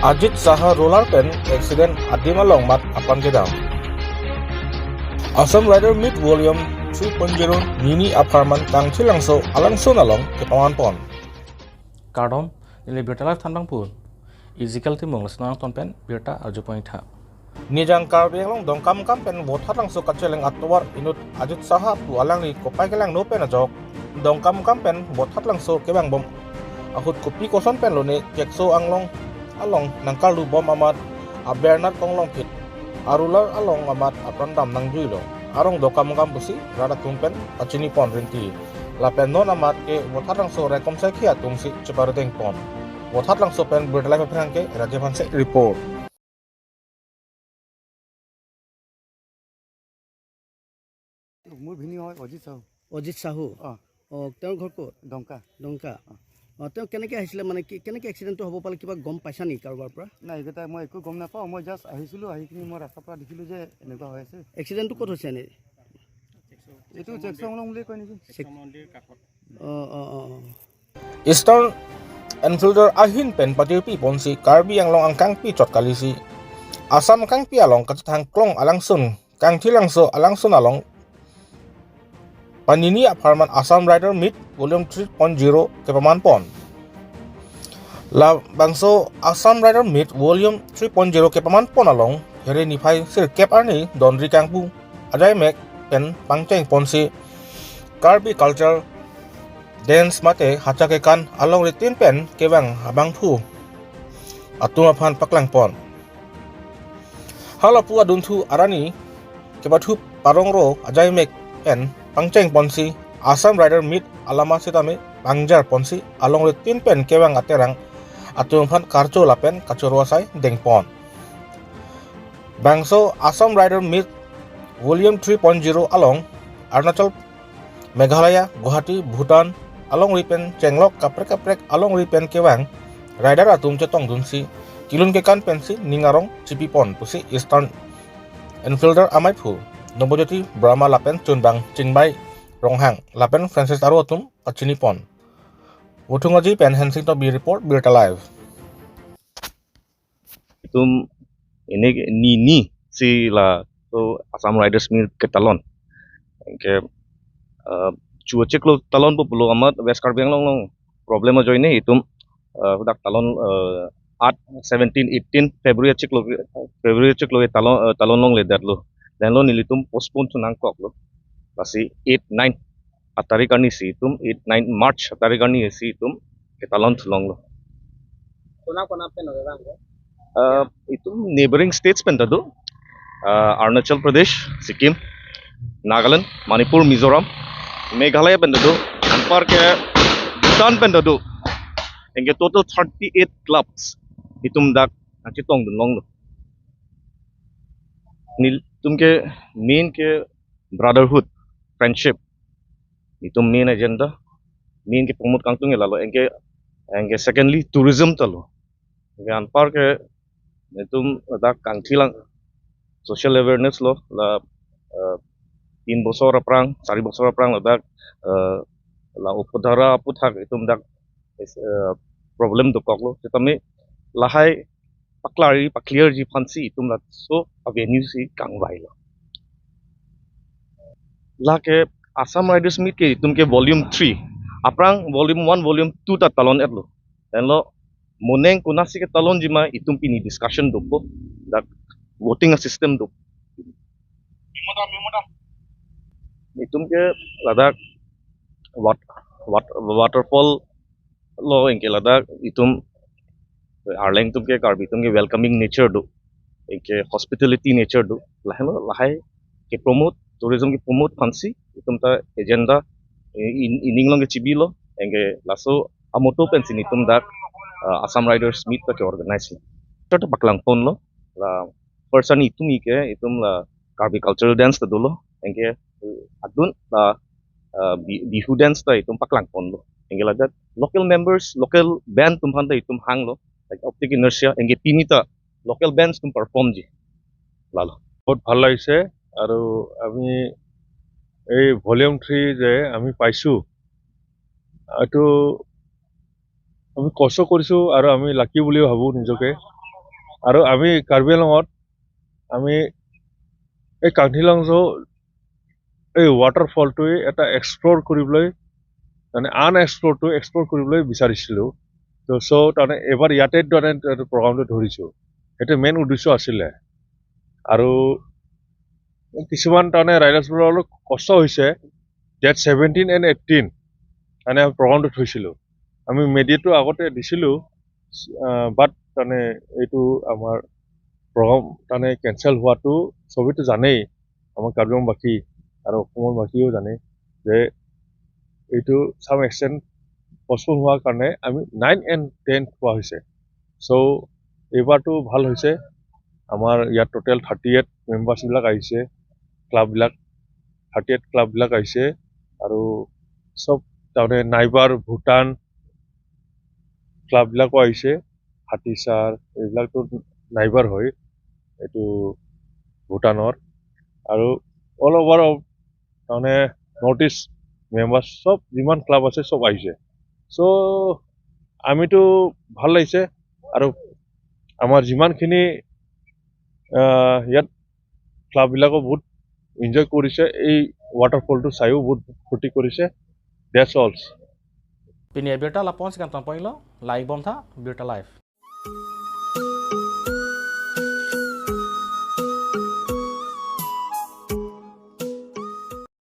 Ajit Saha roller pen accident Adimalong mat apan kedam. Assam Rider Mid Volume 3.0 Nini Aparman Kang Chilangso Alangson along ke Pamanpon. Kardom nilai berita live tanbang pun. Izikal timung lesenang tonpen berita arju pointa. Nijang Karbi long dongkam kampen botat langso kaceleng atwar inut Ajit Saha pu alang ni kopai kelang no pen ajok. Dongkam kampen botat langso kebang bom. Ahut kopi koson pen lo ne kekso anglong along nangkal lu bom amat abernat konglong kit. Arular along amat aprandam nang juilo. Arong dokam kampusi rada tumpen acini pon rinti. Lapen non amat ke botat langso rekom sekia tungsi ceparuteng pon. Botat langso pen berdalai peperang ke Raja Pansek report. মোৰ ভিনি হয় অজিত সাহু তেওঁৰ ঘৰ ক'ত ডংকা ডংকা তেওঁ কেনেকৈ আহিছিলে মানে কি কেনেকৈ এক্সিডেণ্টটো হ'ব পালে কিবা গম পাইছা নেকি কাৰোবাৰ পৰা নাই এইকেইটা মই একো গম নাপাওঁ মই জাষ্ট আহিছিলোঁ আহি কিনি মই ৰাস্তাৰ পৰা দেখিলোঁ যে এনেকুৱা হৈ আছে এক্সিডেণ্টটো ক'ত হৈছে এনেই এইটো চেকচং বুলি কয় নেকি Eastern Enfielder ahin pen patir pi ponsi Karbi ang long angkang pi chot kalisi. Asam kang pi along katang klong alangsun kang tilangso alangsun along. Panini Aparman Assam Rider Mid Volume 3.0 ke Pamanpon. La bangso Assam Rider Mid Volume 3.0 ke Pamanpon along here ni phai sir kep arni donri kangpu ajai mek pen pangcheng ponsi Karbi culture dance mate hachake kan along ritin pen kebang abang phu atuma phan paklang pon hala pu adun thu arani kebathu parongro ajai mek pen pangcheng ponsi Assam Rider Mid alama sitame bangjar ponsi along ritin pen kebang aterang atuma phan karcho lapen kachorwasai dengpon bangso Assam Rider Mid Volume 3.0 along Arunachal Meghalaya Guwahati Bhutan along ripen cenglok kaprek along ripen kewang rider atum cetong dunsi kilun ke kan pensi ningarong cipi pon pusi Eastern Enfielder amai phu Nobojoti Brahma lapen chunbang cingbai ronghang lapen Francis Aru atum kachini pon Wutungaji pen Hensing to be report Birta Live Itum ini Nini si la to Assam Riders Mid ke talon ke chua cek lo talon po pulo amat West Karbi long problem ajo ini itum dak talon 17 18 February cek lo talon long le dat lo dan lo nilitum postpone tunang kok lo pasti 8 9 atari karni si itum 8 9 March atari karni si itum ke talon tulong lo itu neighboring states pen tado Arunachal Pradesh, Sikkim, Nagaland, Manipur, Mizoram, Meghalaya pen tado anpar ke Bhutan pen tado engke total 38 clubs itum dak chitong dunlong lo nil tum ke main ke brotherhood friendship itum main agenda main ke promote kangtung lalo engke secondly tourism talo engke anpar ke itum dak kangtilang social awareness lo la 3 bosor aprang 4 bosor aprang lo dak la upodhara puthak itum dak problem do koklo tami lahai pakliar ji phansi itum la so avenue si kangwai lo la ke Assam Riders Mid ke itum ke volume 3 aprang volume 1 volume 2 ta talon etlo dan lo moneng kunasi ke talon jima itum pini discussion do po dak voting system do itum ke ladak waterfall lo engke ladak itum arleng tum ke Karbi tum ke welcoming nature do engke hospitality nature do lahai ke promote tourism ke promote phansi itum ta agenda ining long ke chibi lo engke laso amoto pensin itum dak Assam Riders Mid ke organize to paklang pon lo la person itum ke itum la Karbi cultural dance ta dolo engke adun la bihu dance ta itum paklang pon lo engke lagat local members local band tum han ta itum hang lo like optic inertia engke tinita local bands tum perform ji lalo বহুত ভাল লাগিছে আৰু আমি এই volume 3 যে আমি পাইছো এইটো আমি কষ্ট কৰিছো আৰু আমি লাকি বুলি ভাবো নিজকে আৰু আমি কাৰ্বি আংলঙত আমি এই কাংথিলংজো এই ৱাটাৰফলটোৱে এটা এক্সপ্ল'ৰ কৰিবলৈ মানে আনএক্সপ্ল'ৰটো এক্সপ্ল'ৰ কৰিবলৈ বিচাৰিছিলোঁ তো চ' তাৰমানে এবাৰ ইয়াতে তাৰমানে প্ৰগ্ৰামটো ধৰিছোঁ সেইটো মেইন উদ্দেশ্য আছিলে আৰু কিছুমান তাৰমানে ৰাইডাৰ্ছবোৰৰ অলপ কষ্ট হৈছে ডেট 17 and 18 মানে প্ৰগ্ৰামটো থৈছিলোঁ আমি মেডিয়াটো আগতে দিছিলোঁ বাট তাৰমানে এইটো আমাৰ প্ৰগ্ৰাম তাৰমানে কেঞ্চেল হোৱাটো চবেইতো জানেই আমাৰ কাৰ্বি আংলংবাসী আৰু অসমৰ বাসীও জানে যে এইটো চাম এক্সটেণ্ট পষ্টপন হোৱাৰ কাৰণে আমি 9 and 10 হোৱা হৈছে চ' এইবাৰটো ভাল হৈছে আমাৰ ইয়াত টোটেল 38 মেম্বাৰ্ছবিলাক আহিছে ক্লাববিলাক 38 ক্লাববিলাক আহিছে আৰু চব তাৰমানে নাইবাৰ ভূটান ক্লাববিলাকো আহিছে হাতীচাৰ এইবিলাকতো নাইবাৰ হয় এইটো ভূটানৰ আৰু অল অভাৰ তাৰমানে নৰ্থ ইষ্ট মেম্বাৰ্ছ চব যিমান ক্লাব আছে চব আহিছে চ' আমিতো ভাল লাগিছে আৰু আমাৰ যিমানখিনি ইয়াত ক্লাববিলাকো বহুত এনজয় কৰিছে এই ৱাটাৰফলটো চাইও বহুত ফূৰ্তি কৰিছে that's also Pini Birta Lapon sekan tampang lo, live bom tha, Birta live.